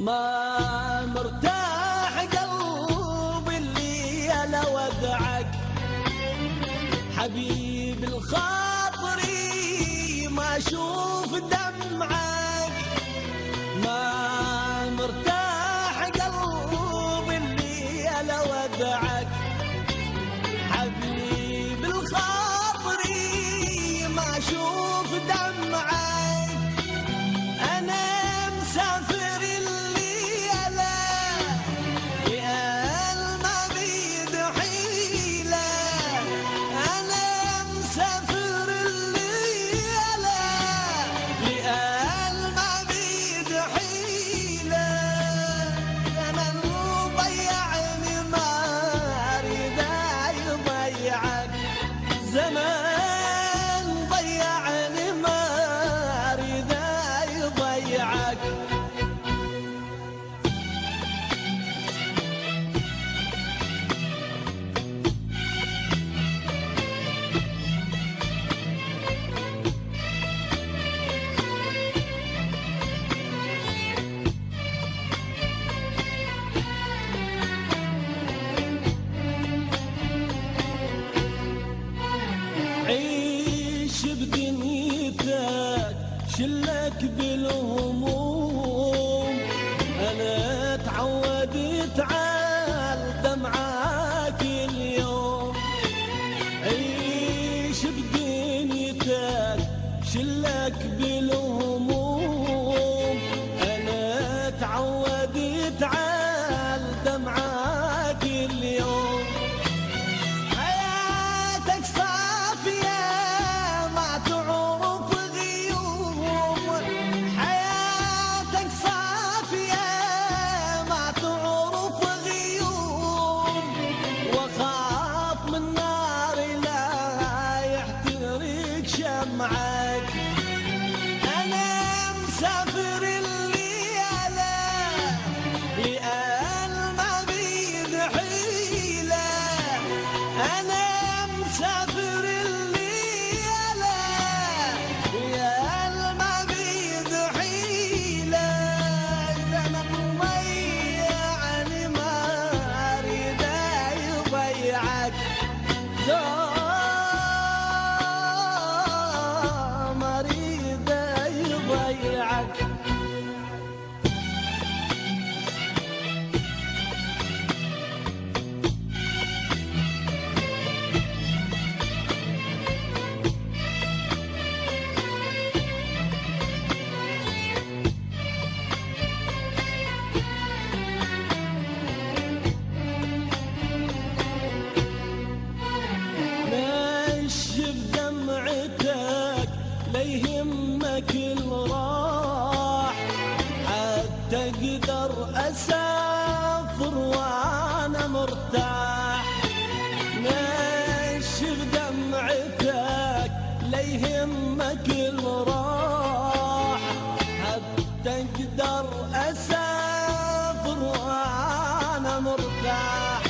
ما مرتاح قلبي اللي انا ودعك حبيب الخاطري ما اشوف دمعك. ما مرتاح قلبي اللي انا ودعك حبيب الخاطري ما اشوف دمعك. انا مسافر الليلة لأن ما بيد حيلة. انا مسافر الليلة لأن ما بيد حيلة. زمن ضيعني ما اريد يضيعك. زمان ضيعني ما اريد يضيعك. عيش بدنيتك شلك بالهموم. انا تعودت على دمعك اليوم. عيش بدنيتك شلك بالهموم. انا تعودت على دمعك اليوم. حياتك صافية ما تعرف غيوم. حياتك صافية ما تعرف غيوم. واخاف من نار لا يحترق شمعك. انا مسافر الليلة لأن ما بيد حيلة. انا مسافر الليلة لأن ما بيد حيلة. زمن ضيعني ما اريد يضيعك. ما اريد يضيعك. نشف دمعتك لا يهمك الراح حتى اقدر اسافر وانا مرتاح. نشف دمعتك لا يهمك الراح حتى اقدر اسافر وانا مرتاح.